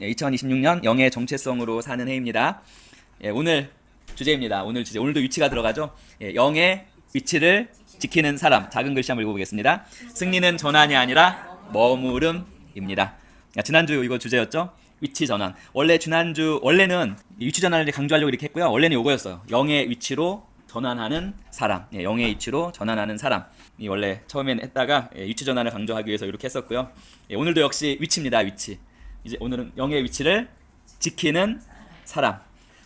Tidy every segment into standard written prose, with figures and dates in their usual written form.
2026년 영의 정체성으로 사는 해입니다. 오늘 주제입니다. 오늘도 위치가 들어가죠. 영의 위치를 지키는 사람. 작은 글씨 한번 읽어보겠습니다. 승리는 전환이 아니라 머무름입니다. 지난주 이거 주제였죠. 위치 전환. 원래는 위치 전환을 강조하려고 이렇게 했고요. 원래는 이거였어요. 영의 위치로 전환하는 사람. 영의 위치로 전환하는 사람. 이 원래 처음엔 했다가 위치 전환을 강조하기 위해서 이렇게 했었고요. 오늘도 역시 위치입니다. 위치. 이제 오늘은 영의 위치를 지키는 사람.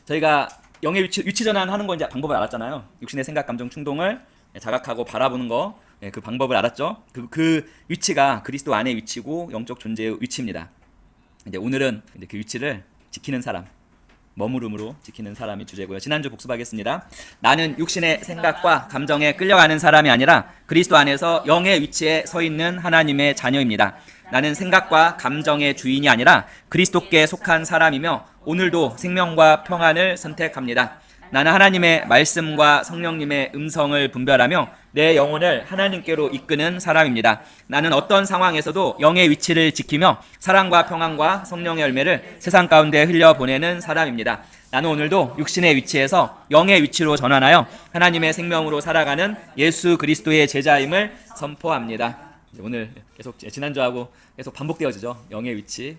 저희가 영의 위치 전환하는 거 이제 방법을 알았잖아요. 육신의 생각, 감정, 충동을 자각하고 바라보는 거, 그 방법을 알았죠. 그 위치가 그리스도 안의 위치고 영적 존재의 위치입니다. 이제 오늘은 이제 그 위치를 지키는 사람, 머무름으로 지키는 사람이 주제고요. 지난주 복습하겠습니다. 나는 육신의 생각과 감정에 끌려가는 사람이 아니라 그리스도 안에서 영의 위치에 서 있는 하나님의 자녀입니다. 나는 생각과 감정의 주인이 아니라 그리스도께 속한 사람이며 오늘도 생명과 평안을 선택합니다. 나는 하나님의 말씀과 성령님의 음성을 분별하며 내 영혼을 하나님께로 이끄는 사람입니다. 나는 어떤 상황에서도 영의 위치를 지키며 사랑과 평안과 성령의 열매를 세상 가운데 흘려보내는 사람입니다. 나는 오늘도 육신의 위치에서 영의 위치로 전환하여 하나님의 생명으로 살아가는 예수 그리스도의 제자임을 선포합니다. 오늘 계속 지난주하고 계속 반복되어지죠. 영의 위치.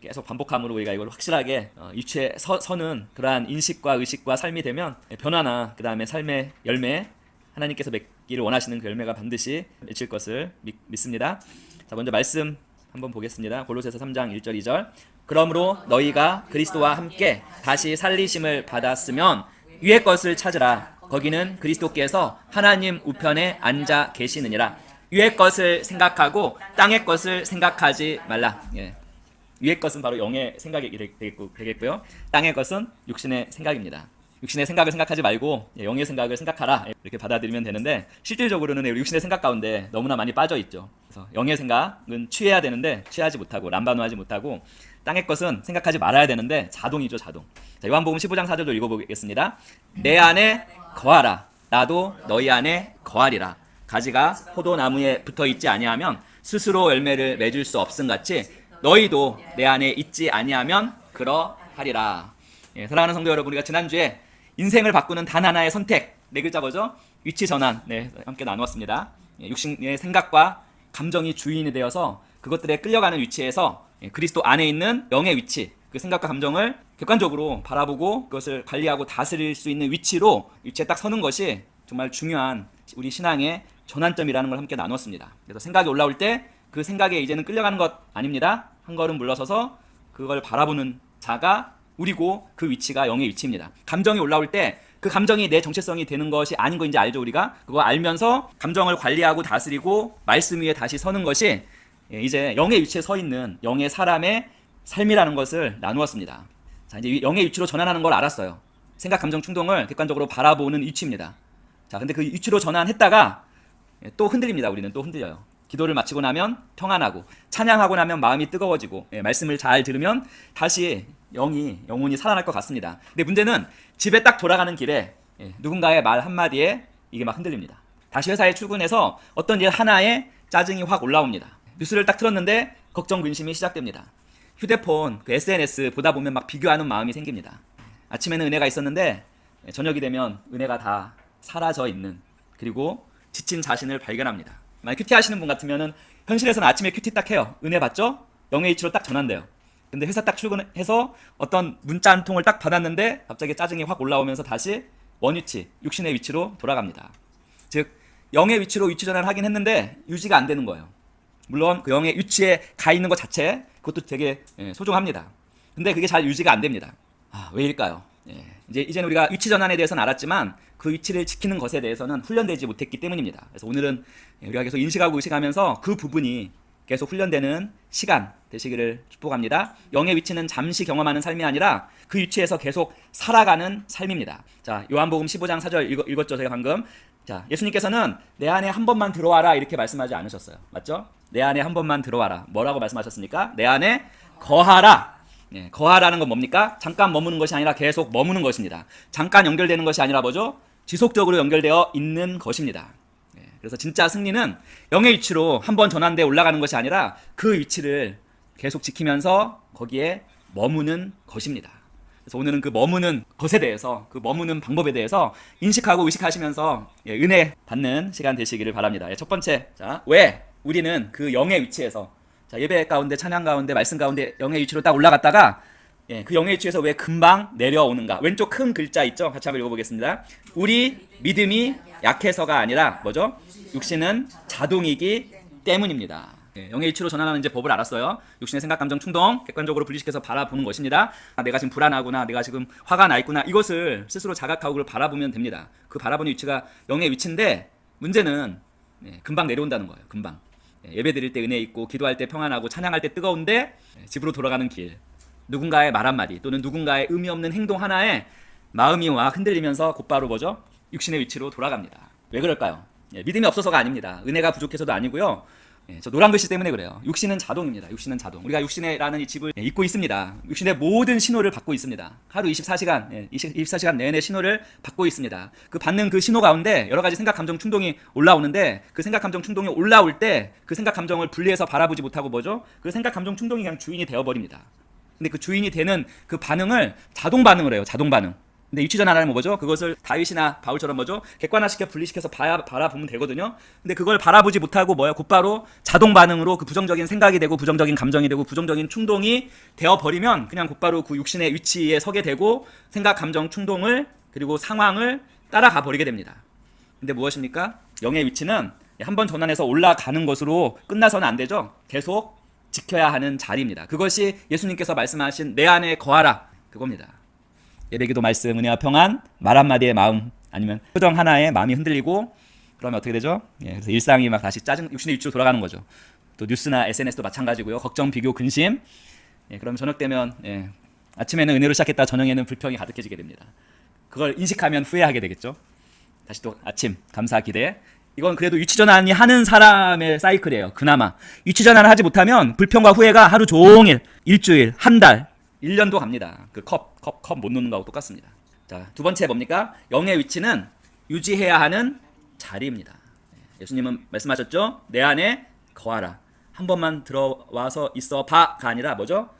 계속 반복함으로 우리가 이걸 확실하게 위치에 서는 그러한 인식과 의식과 삶이 되면 변화나 그 다음에 삶의 열매, 하나님께서 맺기를 원하시는 그 열매가 반드시 맺힐 것을 믿습니다. 자, 먼저 말씀 한번 보겠습니다. 골로새서 3장 1절 2절. 그러므로 너희가 그리스도와 함께 다시 살리심을 받았으면 위의 것을 찾으라. 거기는 그리스도께서 하나님 우편에 앉아 계시느니라. 위의 것을 생각하고 땅의 것을 생각하지 말라. 위의 것은 바로 영의 생각이 되겠고요. 땅의 것은 육신의 생각입니다. 육신의 생각을 생각하지 말고 영의 생각을 생각하라. 이렇게 받아들이면 되는데 실질적으로는 우리 육신의 생각 가운데 너무나 많이 빠져 있죠. 그래서 영의 생각은 취해야 되는데 취하지 못하고 람바노하지 못하고 땅의 것은 생각하지 말아야 되는데 자동이죠, 자동. 자, 요한복음 15장 4절도 읽어보겠습니다. 내 안에 거하라. 나도 너희 안에 거하리라. 가지가 포도나무에 붙어있지 아니하면 스스로 열매를 맺을 수 없음같이 너희도 내 안에 있지 아니하면 그러하리라. 사랑하는 성도 여러분, 우리가 지난주에 인생을 바꾸는 단 하나의 선택, 네 글자 뭐죠? 위치 전환, 함께 나누었습니다. 육신의 생각과 감정이 주인이 되어서 그것들에 끌려가는 위치에서 그리스도 안에 있는 영의 위치, 그 생각과 감정을 객관적으로 바라보고 그것을 관리하고 다스릴 수 있는 위치에 딱 서는 것이 정말 중요한 우리 신앙의 전환점이라는 걸 함께 나눴습니다. 그래서 생각이 올라올 때 그 생각에 이제는 끌려가는 것 아닙니다. 한 걸음 물러서서 그걸 바라보는 자가 우리고 그 위치가 영의 위치입니다. 감정이 올라올 때 그 감정이 내 정체성이 되는 것이 아닌 거 이제 알죠, 우리가? 그거 알면서 감정을 관리하고 다스리고 말씀 위에 다시 서는 것이 이제 영의 위치에 서 있는 영의 사람의 삶이라는 것을 나누었습니다. 자, 이제 영의 위치로 전환하는 걸 알았어요. 생각, 감정, 충동을 객관적으로 바라보는 위치입니다. 자, 근데 그 위치로 전환했다가 또 흔들립니다. 우리는 또 흔들려요. 기도를 마치고 나면 평안하고 찬양하고 나면 마음이 뜨거워지고 말씀을 잘 들으면 다시 영혼이 살아날 것 같습니다. 근데 문제는 집에 딱 돌아가는 길에 누군가의 말 한마디에 이게 막 흔들립니다. 다시 회사에 출근해서 어떤 일 하나에 짜증이 확 올라옵니다. 뉴스를 딱 틀었는데 걱정 근심이 시작됩니다. 휴대폰, 그 SNS 보다 보면 막 비교하는 마음이 생깁니다. 아침에는 은혜가 있었는데 저녁이 되면 은혜가 다 사라져 있는, 그리고 지친 자신을 발견합니다. 만약 큐티 하시는 분 같으면은 현실에서는 아침에 큐티 딱 해요. 은혜 받죠? 영의 위치로 딱 전환돼요. 근데 회사 딱 출근해서 어떤 문자 한 통을 딱 받았는데 갑자기 짜증이 확 올라오면서 다시 원위치, 육신의 위치로 돌아갑니다. 즉 영의 위치로 위치 전환을 하긴 했는데 유지가 안 되는 거예요. 물론 그 영의 위치에 가 있는 것 자체 그것도 되게 소중합니다. 근데 그게 잘 유지가 안 됩니다. 왜일까요? 이제는 우리가 위치 전환에 대해서는 알았지만 그 위치를 지키는 것에 대해서는 훈련되지 못했기 때문입니다. 그래서 오늘은 우리가 계속 인식하고 의식하면서 그 부분이 계속 훈련되는 시간 되시기를 축복합니다. 영의 위치는 잠시 경험하는 삶이 아니라 그 위치에서 계속 살아가는 삶입니다. 자, 요한복음 15장 4절 읽었죠, 제가 방금. 자, 예수님께서는 내 안에 한 번만 들어와라 이렇게 말씀하지 않으셨어요. 맞죠? 내 안에 한 번만 들어와라. 뭐라고 말씀하셨습니까? 내 안에 거하라. 거하라는 건 뭡니까? 잠깐 머무는 것이 아니라 계속 머무는 것입니다. 잠깐 연결되는 것이 아니라 뭐죠? 지속적으로 연결되어 있는 것입니다. 그래서 진짜 승리는 영의 위치로 한번 전환돼 올라가는 것이 아니라 그 위치를 계속 지키면서 거기에 머무는 것입니다. 그래서 오늘은 그 머무는 것에 대해서, 그 머무는 방법에 대해서 인식하고 의식하시면서 은혜 받는 시간 되시기를 바랍니다. 첫 번째, 자, 왜 우리는 그 영의 위치에서, 자, 예배 가운데, 찬양 가운데, 말씀 가운데 영의 위치로 딱 올라갔다가 그 영의 위치에서 왜 금방 내려오는가? 왼쪽 큰 글자 있죠? 같이 한번 읽어보겠습니다. 우리 믿음이 약해서가 아니라 뭐죠? 육신은 자동이기 때문입니다. 영의 위치로 전환하는 이제 법을 알았어요. 육신의 생각, 감정, 충동 객관적으로 분리시켜서 바라보는 것입니다. 내가 지금 불안하구나, 내가 지금 화가 나 있구나, 이것을 스스로 자각하고 그걸 바라보면 됩니다. 그 바라보는 위치가 영의 위치인데 문제는 금방 내려온다는 거예요. 금방. 예배 드릴 때 은혜 있고 기도할 때 평안하고 찬양할 때 뜨거운데 집으로 돌아가는 길, 누군가의 말 한마디 또는 누군가의 의미 없는 행동 하나에 마음이 와 흔들리면서 곧바로 뭐죠? 육신의 위치로 돌아갑니다. 왜 그럴까요? 믿음이 없어서가 아닙니다. 은혜가 부족해서도 아니고요. 저 노란 글씨 때문에 그래요. 육신은 자동입니다. 육신은 자동. 우리가 육신이라는 이 집을 입고 있습니다. 육신의 모든 신호를 받고 있습니다. 하루 24시간 내내 신호를 받고 있습니다. 그 받는 그 신호 가운데 여러 가지 생각, 감정, 충동이 올라오는데 그 생각, 감정, 충동이 올라올 때 그 생각, 감정을 분리해서 바라보지 못하고 뭐죠? 그 생각, 감정, 충동이 그냥 주인이 되어버립니다. 근데 그 주인이 되는 그 반응을 자동 반응을 해요. 자동 반응. 근데 위치 전환하는 뭐죠? 그것을 다윗이나 바울처럼 뭐죠? 객관화시켜 분리시켜서 바라보면 되거든요. 근데 그걸 바라보지 못하고 곧바로 자동 반응으로 그 부정적인 생각이 되고 부정적인 감정이 되고 부정적인 충동이 되어버리면 그냥 곧바로 그 육신의 위치에 서게 되고 생각, 감정, 충동을 그리고 상황을 따라가 버리게 됩니다. 근데 무엇입니까? 영의 위치는 한번 전환해서 올라가는 것으로 끝나서는 안 되죠. 계속 지켜야 하는 자리입니다. 그것이 예수님께서 말씀하신 내 안에 거하라, 그겁니다. 예배기도 말씀, 은혜와 평안, 말 한마디의 마음, 아니면 표정 하나에 마음이 흔들리고 그러면 어떻게 되죠? 그래서 일상이 막 다시 육신의 위치로 돌아가는 거죠. 또 뉴스나 SNS도 마찬가지고요. 걱정, 비교, 근심. 그럼 저녁 되면 아침에는 은혜로 시작했다 저녁에는 불평이 가득해지게 됩니다. 그걸 인식하면 후회하게 되겠죠. 다시 또 아침, 감사, 기대. 이건 그래도 위치 전환이 하는 사람의 사이클이에요. 그나마 위치 전환을 하지 못하면 불평과 후회가 하루 종일, 일주일, 한 달, 1년도 갑니다. 그 컵 못 놓는 거하고 똑같습니다. 자, 두 번째 뭡니까? 영의 위치는 유지해야 하는 자리입니다. 예수님은 말씀하셨죠? 내 안에 거하라. 한 번만 들어와서 있어 봐가 아니라 뭐죠?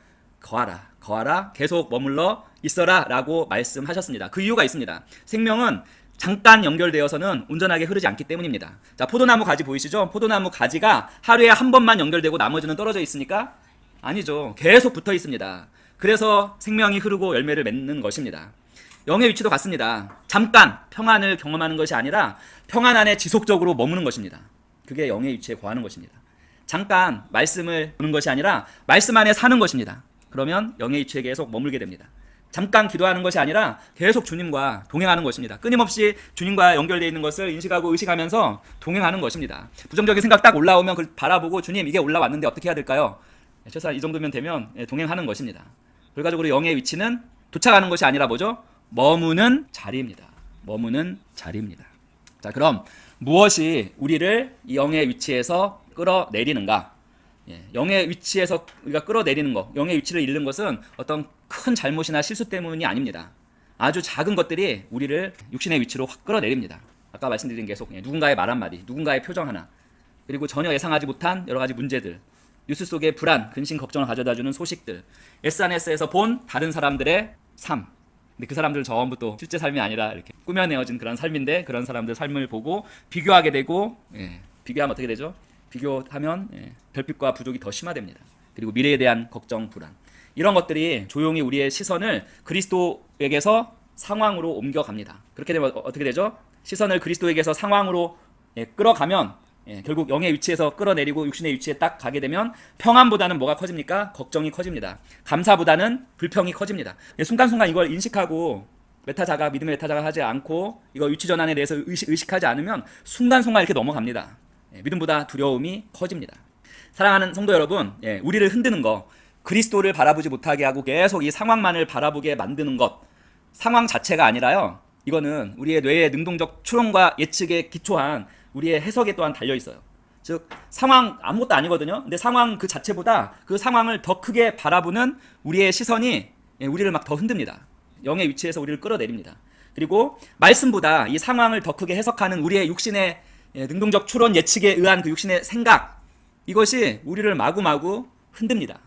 거하라. 계속 머물러 있어라 라고 말씀하셨습니다. 그 이유가 있습니다. 생명은 잠깐 연결되어서는 온전하게 흐르지 않기 때문입니다. 자, 포도나무 가지 보이시죠? 포도나무 가지가 하루에 한 번만 연결되고 나머지는 떨어져 있으니까? 아니죠. 계속 붙어 있습니다. 그래서 생명이 흐르고 열매를 맺는 것입니다. 영의 위치도 같습니다. 잠깐 평안을 경험하는 것이 아니라 평안 안에 지속적으로 머무는 것입니다. 그게 영의 위치에 거하는 것입니다. 잠깐 말씀을 보는 것이 아니라 말씀 안에 사는 것입니다. 그러면 영의 위치에 계속 머물게 됩니다. 잠깐 기도하는 것이 아니라 계속 주님과 동행하는 것입니다. 끊임없이 주님과 연결되어 있는 것을 인식하고 의식하면서 동행하는 것입니다. 부정적인 생각 딱 올라오면 그걸 바라보고 주님 이게 올라왔는데 어떻게 해야 될까요? 최소한 이 정도면 되면 동행하는 것입니다. 결과적으로 영의 위치는 도착하는 것이 아니라 뭐죠? 머무는 자리입니다. 자, 그럼 무엇이 우리를 이 영의 위치에서 끌어내리는가? 영의 위치에서 우리가 끌어내리는 것, 영의 위치를 잃는 것은 어떤 큰 잘못이나 실수 때문이 아닙니다. 아주 작은 것들이 우리를 육신의 위치로 확 끌어내립니다. 아까 말씀드린 계속 누군가의 말 한마디, 누군가의 표정 하나, 그리고 전혀 예상하지 못한 여러 가지 문제들, 뉴스 속에 불안, 근심, 걱정을 가져다주는 소식들, SNS에서 본 다른 사람들의 삶. 근데 그 사람들은 전부 또 실제 삶이 아니라 이렇게 꾸며내어진 그런 삶인데 그런 사람들 삶을 보고 비교하게 되고, 비교하면 어떻게 되죠? 비교하면 별빛과 부족이 더 심화됩니다. 그리고 미래에 대한 걱정, 불안. 이런 것들이 조용히 우리의 시선을 그리스도에게서 상황으로 옮겨갑니다. 그렇게 되면 어떻게 되죠? 시선을 그리스도에게서 상황으로 끌어가면 결국 영의 위치에서 끌어내리고 육신의 위치에 딱 가게 되면 평안보다는 뭐가 커집니까? 걱정이 커집니다. 감사보다는 불평이 커집니다. 순간순간 이걸 인식하고 믿음의 메타자각 하지 않고 이거 위치 전환에 대해서 의식하지 않으면 순간순간 이렇게 넘어갑니다. 믿음보다 두려움이 커집니다. 사랑하는 성도 여러분, 우리를 흔드는 거, 그리스도를 바라보지 못하게 하고 계속 이 상황만을 바라보게 만드는 것, 상황 자체가 아니라요, 이거는 우리의 뇌의 능동적 추론과 예측에 기초한 우리의 해석에 또한 달려 있어요. 즉 상황 아무것도 아니거든요. 근데 상황 그 자체보다 그 상황을 더 크게 바라보는 우리의 시선이 우리를 막 더 흔듭니다. 영의 위치에서 우리를 끌어내립니다. 그리고 말씀보다 이 상황을 더 크게 해석하는 우리의 육신의 능동적 추론 예측에 의한 그 육신의 생각, 이것이 우리를 마구마구 흔듭니다.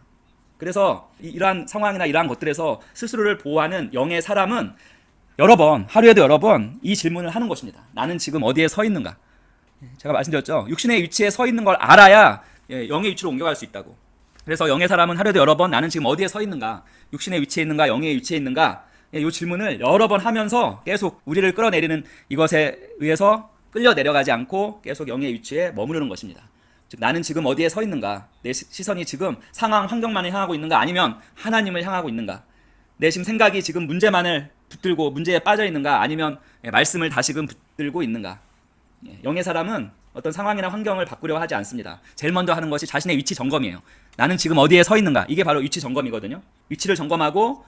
그래서 이러한 상황이나 이러한 것들에서 스스로를 보호하는 영의 사람은 여러 번, 하루에도 여러 번 이 질문을 하는 것입니다. 나는 지금 어디에 서 있는가? 제가 말씀드렸죠. 육신의 위치에 서 있는 걸 알아야 영의 위치로 옮겨갈 수 있다고. 그래서 영의 사람은 하루에도 여러 번 나는 지금 어디에 서 있는가? 육신의 위치에 있는가? 영의 위치에 있는가? 이 질문을 여러 번 하면서 계속 우리를 끌어내리는 이것에 의해서 끌려 내려가지 않고 계속 영의 위치에 머무르는 것입니다. 즉 나는 지금 어디에 서 있는가? 내 시선이 지금 상황, 환경만을 향하고 있는가? 아니면 하나님을 향하고 있는가? 내 지금 생각이 지금 문제만을 붙들고 문제에 빠져 있는가? 아니면 말씀을 다시금 붙들고 있는가? 영의 사람은 어떤 상황이나 환경을 바꾸려 하지 않습니다. 제일 먼저 하는 것이 자신의 위치 점검이에요. 나는 지금 어디에 서 있는가? 이게 바로 위치 점검이거든요. 위치를 점검하고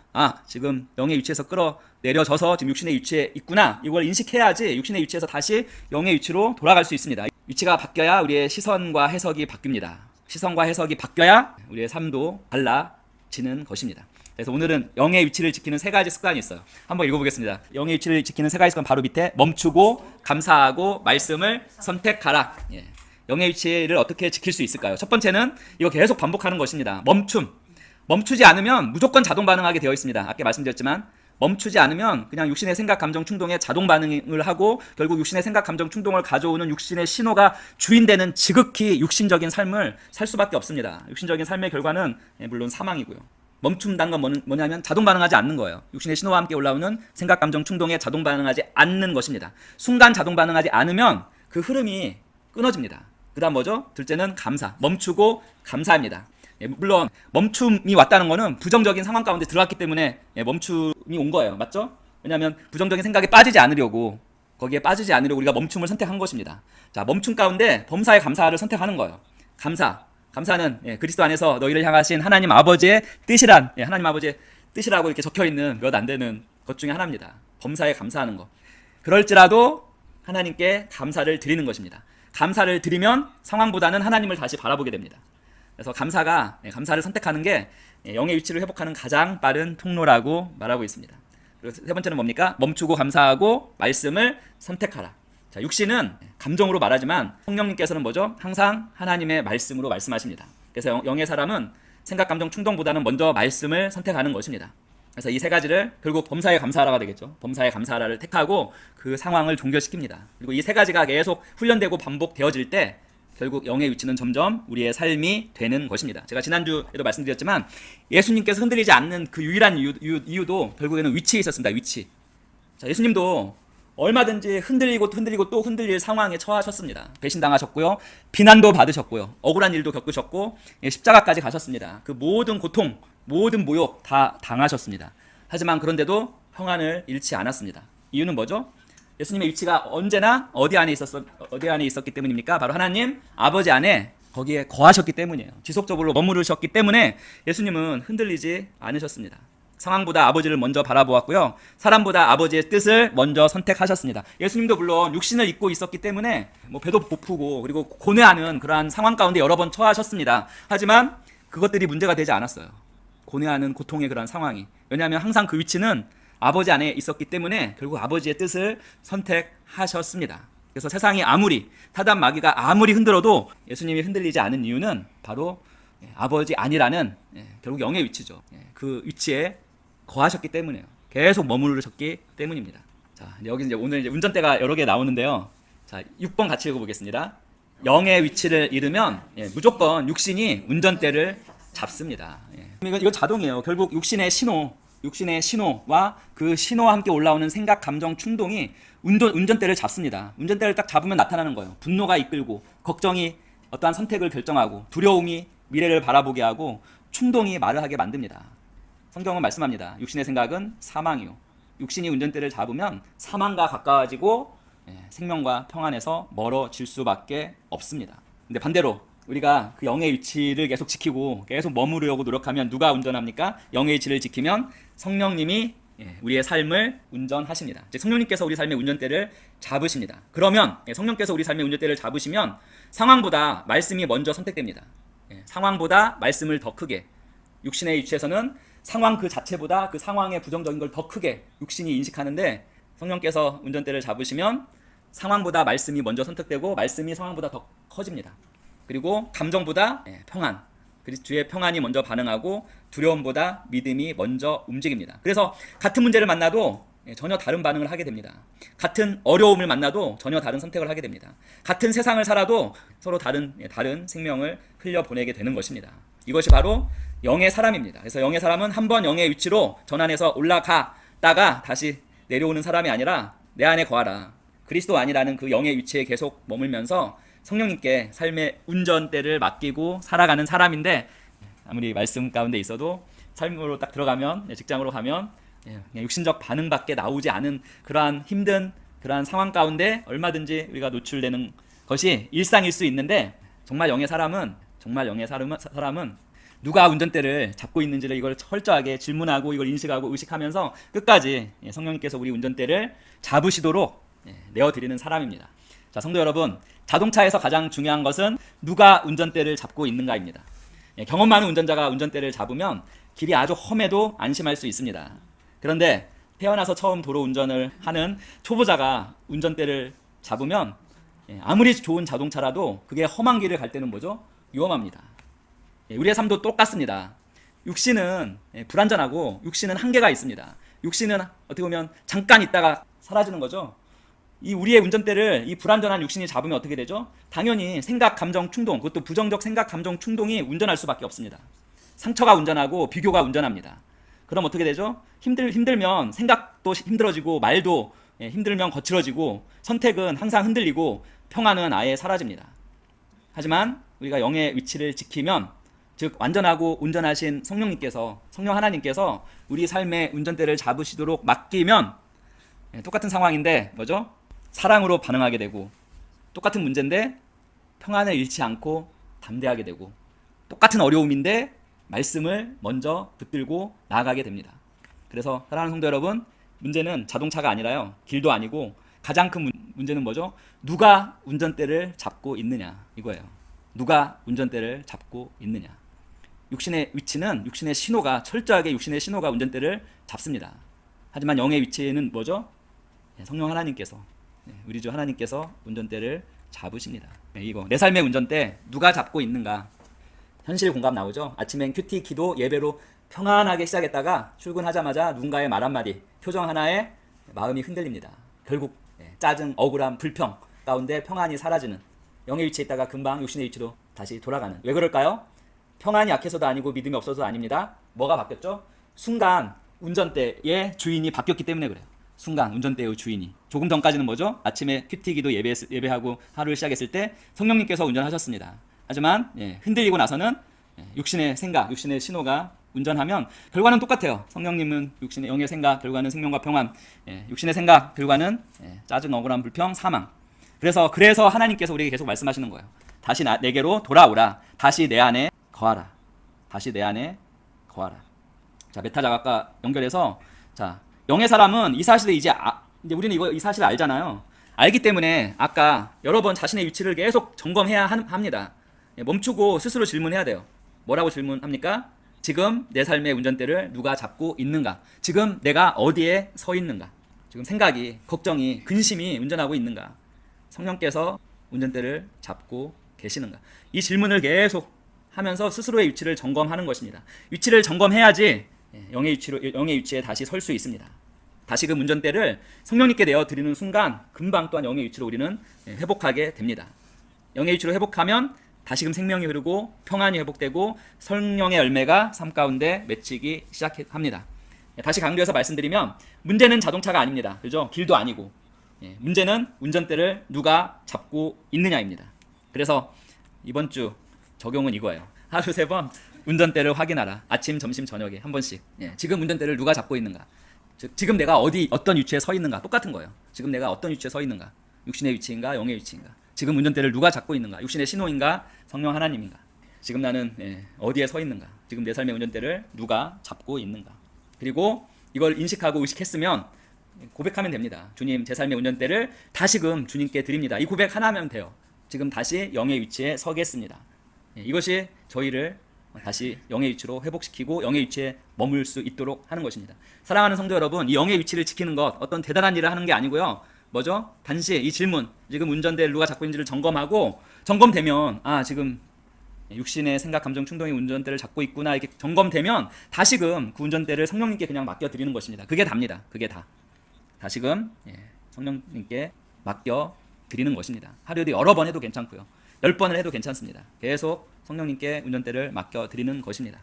지금 영의 위치에서 끌어내려져서 지금 육신의 위치에 있구나. 이걸 인식해야지 육신의 위치에서 다시 영의 위치로 돌아갈 수 있습니다. 위치가 바뀌어야 우리의 시선과 해석이 바뀝니다. 시선과 해석이 바뀌어야 우리의 삶도 달라지는 것입니다. 그래서 오늘은 영의 위치를 지키는 3가지 습관이 있어요. 한번 읽어보겠습니다. 영의 위치를 지키는 3가지 습관 바로 밑에 멈추고 감사하고 말씀을 선택하라. 영의 위치를 어떻게 지킬 수 있을까요? 첫 번째는 이거 계속 반복하는 것입니다. 멈추지 않으면 무조건 자동 반응하게 되어 있습니다. 아까 말씀드렸지만 멈추지 않으면 그냥 육신의 생각, 감정, 충동에 자동 반응을 하고 결국 육신의 생각, 감정, 충동을 가져오는 육신의 신호가 주인되는 지극히 육신적인 삶을 살 수밖에 없습니다. 육신적인 삶의 결과는 물론 사망이고요. 멈춘다는 건 뭐냐면 자동 반응하지 않는 거예요. 육신의 신호와 함께 올라오는 생각, 감정, 충동에 자동 반응하지 않는 것입니다. 순간 자동 반응하지 않으면 그 흐름이 끊어집니다. 그 다음 뭐죠? 둘째는 감사. 멈추고 감사합니다. 물론 멈춤이 왔다는 거는 부정적인 상황 가운데 들어갔기 때문에 멈춤이 온 거예요. 맞죠? 왜냐하면 부정적인 생각에 빠지지 않으려고 거기에 빠지지 않으려고 우리가 멈춤을 선택한 것입니다. 자, 멈춤 가운데 범사에 감사를 선택하는 거예요. 감사는 그리스도 안에서 너희를 향하신 하나님 아버지의 뜻이란 하나님 아버지의 뜻이라고 이렇게 적혀있는 몇 안 되는 것 중에 하나입니다. 범사에 감사하는 것. 그럴지라도 하나님께 감사를 드리는 것입니다. 감사를 드리면 상황보다는 하나님을 다시 바라보게 됩니다. 그래서 감사를 선택하는 게 영의 위치를 회복하는 가장 빠른 통로라고 말하고 있습니다. 그리고 3번째는 뭡니까? 멈추고 감사하고 말씀을 선택하라. 자, 육신은 감정으로 말하지만 성령님께서는 뭐죠? 항상 하나님의 말씀으로 말씀하십니다. 그래서 영의 사람은 생각, 감정, 충동보다는 먼저 말씀을 선택하는 것입니다. 그래서 이 3가지를 결국 범사에 감사하라가 되겠죠. 범사에 감사하라를 택하고 그 상황을 종결시킵니다. 그리고 이 3가지가 계속 훈련되고 반복되어질 때 결국 영의 위치는 점점 우리의 삶이 되는 것입니다. 제가 지난주에도 말씀드렸지만 예수님께서 흔들리지 않는 그 유일한 이유도 결국에는 위치에 있었습니다. 위치. 자, 예수님도 얼마든지 흔들리고 또 흔들릴 상황에 처하셨습니다. 배신당하셨고요. 비난도 받으셨고요. 억울한 일도 겪으셨고 십자가까지 가셨습니다. 그 모든 고통, 모든 모욕 다 당하셨습니다. 하지만 그런데도 평안을 잃지 않았습니다. 이유는 뭐죠? 예수님의 위치가 언제나 어디 안에 있었기 때문입니까? 바로 하나님 아버지 안에 거기에 거하셨기 때문이에요. 지속적으로 머무르셨기 때문에 예수님은 흔들리지 않으셨습니다. 상황보다 아버지를 먼저 바라보았고요. 사람보다 아버지의 뜻을 먼저 선택하셨습니다. 예수님도 물론 육신을 입고 있었기 때문에 배도 고프고 그리고 고뇌하는 그러한 상황 가운데 여러 번 처하셨습니다. 하지만 그것들이 문제가 되지 않았어요. 고뇌하는 고통의 그러한 상황이. 왜냐하면 항상 그 위치는 아버지 안에 있었기 때문에 결국 아버지의 뜻을 선택하셨습니다. 그래서 세상이 타단 마귀가 아무리 흔들어도 예수님이 흔들리지 않은 이유는 바로 아버지 안이라는 결국 영의 위치죠. 그 위치에 거하셨기 때문에요. 계속 머무르셨기 때문입니다. 자, 여기 오늘 운전대가 여러 개 나오는데요. 자, 6번 같이 읽어보겠습니다. 영의 위치를 잃으면 무조건 육신이 운전대를 잡습니다. 이거 자동이에요. 결국 육신의 신호와 그 신호와 함께 올라오는 생각, 감정, 충동이 운전대를 잡습니다. 운전대를 딱 잡으면 나타나는 거예요. 분노가 이끌고, 걱정이 어떠한 선택을 결정하고, 두려움이 미래를 바라보게 하고, 충동이 말을 하게 만듭니다. 성경은 말씀합니다. 육신의 생각은 사망이요. 육신이 운전대를 잡으면 사망과 가까워지고 생명과 평안에서 멀어질 수밖에 없습니다. 근데 반대로 우리가 그 영의 위치를 계속 지키고 계속 머무르려고 노력하면 누가 운전합니까? 영의 위치를 지키면 성령님이 우리의 삶을 운전하십니다. 즉 성령님께서 우리 삶의 운전대를 잡으십니다. 그러면 성령께서 우리 삶의 운전대를 잡으시면 상황보다 말씀이 먼저 선택됩니다. 상황보다 말씀을 더 크게, 육신의 위치에서는 상황 그 자체보다 그 상황의 부정적인 걸 더 크게 육신이 인식하는데, 성령께서 운전대를 잡으시면 상황보다 말씀이 먼저 선택되고 말씀이 상황보다 더 커집니다. 그리고 감정보다 평안, 주의 평안이 먼저 반응하고 두려움보다 믿음이 먼저 움직입니다. 그래서 같은 문제를 만나도 전혀 다른 반응을 하게 됩니다. 같은 어려움을 만나도 전혀 다른 선택을 하게 됩니다. 같은 세상을 살아도 서로 다른 생명을 흘려보내게 되는 것입니다. 이것이 바로 영의 사람입니다. 그래서 영의 사람은 한번 영의 위치로 전환해서 올라가다가 다시 내려오는 사람이 아니라 내 안에 거하라. 그리스도 안이라는 그 영의 위치에 계속 머물면서 성령님께 삶의 운전대를 맡기고 살아가는 사람인데, 아무리 말씀 가운데 있어도 삶으로 딱 들어가면, 직장으로 가면 그냥 육신적 반응밖에 나오지 않은 그러한 힘든 그러한 상황 가운데 얼마든지 우리가 노출되는 것이 일상일 수 있는데, 정말 영의 사람은 누가 운전대를 잡고 있는지를 이걸 철저하게 질문하고 이걸 인식하고 의식하면서 끝까지 성령님께서 우리 운전대를 잡으시도록 내어드리는 사람입니다. 자, 성도 여러분, 자동차에서 가장 중요한 것은 누가 운전대를 잡고 있는가입니다. 경험 많은 운전자가 운전대를 잡으면 길이 아주 험해도 안심할 수 있습니다. 그런데 태어나서 처음 도로 운전을 하는 초보자가 운전대를 잡으면 아무리 좋은 자동차라도 그게 험한 길을 갈 때는 뭐죠? 위험합니다. 우리의 삶도 똑같습니다. 육신은 불완전하고 육신은 한계가 있습니다. 육신은 어떻게 보면 잠깐 있다가 사라지는 거죠. 이 우리의 운전대를 이 불완전한 육신이 잡으면 어떻게 되죠? 당연히 생각, 감정, 충동, 그것도 부정적 생각, 감정, 충동이 운전할 수밖에 없습니다. 상처가 운전하고 비교가 운전합니다. 그럼 어떻게 되죠? 힘들면 생각도 힘들어지고 말도 힘들면 거칠어지고 선택은 항상 흔들리고 평안은 아예 사라집니다. 하지만 우리가 영의 위치를 지키면, 즉 완전하고 운전하신 성령 하나님께서 우리 삶의 운전대를 잡으시도록 맡기면 똑같은 상황인데 뭐죠? 사랑으로 반응하게 되고, 똑같은 문제인데 평안을 잃지 않고 담대하게 되고, 똑같은 어려움인데 말씀을 먼저 붙들고 나아가게 됩니다. 그래서 사랑하는 성도 여러분, 문제는 자동차가 아니라요, 길도 아니고 가장 큰 문제는 뭐죠? 누가 운전대를 잡고 있느냐, 이거예요. 누가 운전대를 잡고 있느냐. 육신의 위치는 철저하게 육신의 신호가 운전대를 잡습니다. 하지만 영의 위치는 뭐죠? 성령 하나님께서, 우리 주 하나님께서 운전대를 잡으십니다. 이거 내 삶의 운전대 누가 잡고 있는가? 현실 공감 나오죠? 아침엔 큐티, 기도, 예배로 평안하게 시작했다가 출근하자마자 누군가의 말 한마디, 표정 하나에 마음이 흔들립니다. 결국 짜증, 억울함, 불평 가운데 평안이 사라지는, 영의 위치에 있다가 금방 육신의 위치로 다시 돌아가는. 왜 그럴까요? 평안이 약해서도 아니고 믿음이 없어서도 아닙니다. 뭐가 바뀌었죠? 순간 운전대의 주인이 바뀌었기 때문에 그래요. 순간 운전대의 주인이. 조금 전까지는 뭐죠? 아침에 큐티, 기도, 예배하고 하루를 시작했을 때 성령님께서 운전하셨습니다. 하지만 흔들리고 나서는 육신의 생각, 육신의 신호가 운전하면 결과는 똑같아요. 성령님은 육신의 영의 생각, 결과는 생명과 평안, 육신의 생각, 결과는 짜증, 억울함, 불평, 사망. 그래서 하나님께서 우리에게 계속 말씀하시는 거예요. 다시 내게로 돌아오라. 다시 내 안에 거하라. 다시 내 안에 거하라. 자, 메타자각과 연결해서, 자, 영의 사람은 이 사실을 이제 우리는 이 사실을 알잖아요. 알기 때문에 아까 여러 번 자신의 위치를 계속 점검해야 합니다. 멈추고 스스로 질문해야 돼요. 뭐라고 질문합니까? 지금 내 삶의 운전대를 누가 잡고 있는가? 지금 내가 어디에 서 있는가? 지금 생각이, 걱정이, 근심이 운전하고 있는가? 성령께서 운전대를 잡고 계시는가? 이 질문을 계속 하면서 스스로의 위치를 점검하는 것입니다. 위치를 점검해야지 영의 위치에 다시 설 수 있습니다. 다시 그 운전대를 성령님께 내어드리는 순간 금방 또한 영의 위치로 우리는 회복하게 됩니다. 영의 위치로 회복하면 다시금 생명이 흐르고 평안이 회복되고 성령의 열매가 삶 가운데 맺히기 시작합니다. 다시 강조해서 말씀드리면 문제는 자동차가 아닙니다. 그죠? 길도 아니고. 문제는 운전대를 누가 잡고 있느냐입니다. 그래서 이번 주 적용은 이거예요. 하루 3번 운전대를 확인하라. 아침, 점심, 저녁에 한 번씩. 지금 운전대를 누가 잡고 있는가? 즉 지금 내가 어떤 위치에 서 있는가? 똑같은 거예요. 지금 내가 어떤 위치에 서 있는가? 육신의 위치인가? 영의 위치인가? 지금 운전대를 누가 잡고 있는가? 육신의 신호인가? 성령 하나님인가? 지금 나는 어디에 서 있는가? 지금 내 삶의 운전대를 누가 잡고 있는가? 그리고 이걸 인식하고 의식했으면 고백하면 됩니다. 주님, 제 삶의 운전대를 다시금 주님께 드립니다. 이 고백 하나 하면 돼요. 지금 다시 영의 위치에 서겠습니다. 이것이 저희를 다시 영의 위치로 회복시키고 영의 위치에 머물 수 있도록 하는 것입니다. 사랑하는 성도 여러분, 이 영의 위치를 지키는 것 어떤 대단한 일을 하는 게 아니고요. 뭐죠? 단지 이 질문, 지금 운전대를 누가 잡고 있는지를 점검하고, 점검되면 지금 육신의 생각, 감정, 충동이 운전대를 잡고 있구나 이렇게 점검되면 다시금 그 운전대를 성령님께 그냥 맡겨드리는 것입니다. 그게 답니다. 그게 다. 다시금 성령님께 맡겨드리는 것입니다. 하루에도 여러 번 해도 괜찮고요. 10번을 해도 괜찮습니다. 계속 성령님께 운전대를 맡겨드리는 것입니다.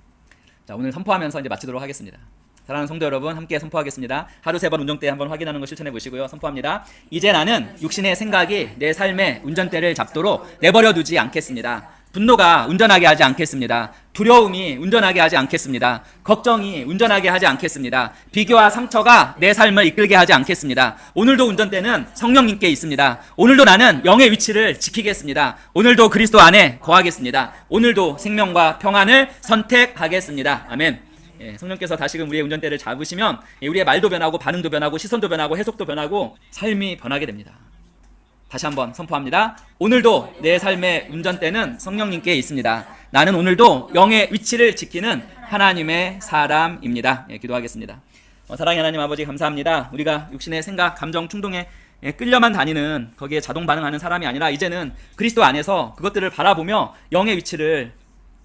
자, 오늘 선포하면서 이제 마치도록 하겠습니다. 사랑하는 성도 여러분, 함께 선포하겠습니다. 하루 3번 운전대 한번 확인하는 거 실천해 보시고요. 선포합니다. 이제 나는 육신의 생각이 내 삶의 운전대를 잡도록 내버려 두지 않겠습니다. 분노가 운전하게 하지 않겠습니다. 두려움이 운전하게 하지 않겠습니다. 걱정이 운전하게 하지 않겠습니다. 비교와 상처가 내 삶을 이끌게 하지 않겠습니다. 오늘도 운전대는 성령님께 있습니다. 오늘도 나는 영의 위치를 지키겠습니다. 오늘도 그리스도 안에 거하겠습니다. 오늘도 생명과 평안을 선택하겠습니다. 아멘. 성령께서 다시금 우리의 운전대를 잡으시면 우리의 말도 변하고 반응도 변하고 시선도 변하고 해석도 변하고 삶이 변하게 됩니다. 다시 한번 선포합니다. 오늘도 내 삶의 운전대는 성령님께 있습니다. 나는 오늘도 영의 위치를 지키는 하나님의 사람입니다. 기도하겠습니다. 사랑의 하나님 아버지 감사합니다. 우리가 육신의 생각, 감정, 충동에 끌려만 다니는 거기에 자동 반응하는 사람이 아니라 이제는 그리스도 안에서 그것들을 바라보며 영의 위치를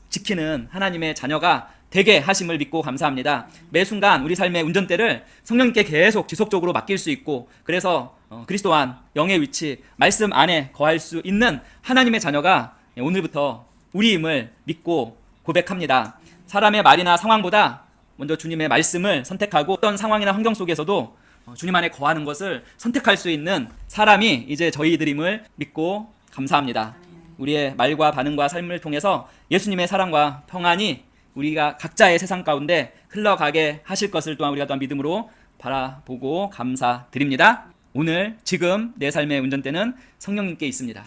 지키는 하나님의 자녀가 되게 하심을 믿고 감사합니다. 매 순간 우리 삶의 운전대를 성령님께 계속 지속적으로 맡길 수 있고 그래서 그리스도 안 영의 위치 말씀 안에 거할 수 있는 하나님의 자녀가 오늘부터 우리임을 믿고 고백합니다. 사람의 말이나 상황보다 먼저 주님의 말씀을 선택하고 어떤 상황이나 환경 속에서도 주님 안에 거하는 것을 선택할 수 있는 사람이 이제 저희들임을 믿고 감사합니다. 우리의 말과 반응과 삶을 통해서 예수님의 사랑과 평안이 우리가 각자의 세상 가운데 흘러가게 하실 것을 또한 우리가 또한 믿음으로 바라보고 감사드립니다. 오늘 지금 내 삶의 운전대는 성령님께 있습니다.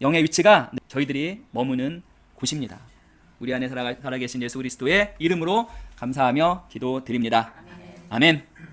영의 위치가 저희들이 머무는 곳입니다. 우리 안에 살아계신 예수 그리스도의 이름으로 감사하며 기도드립니다. 아멘.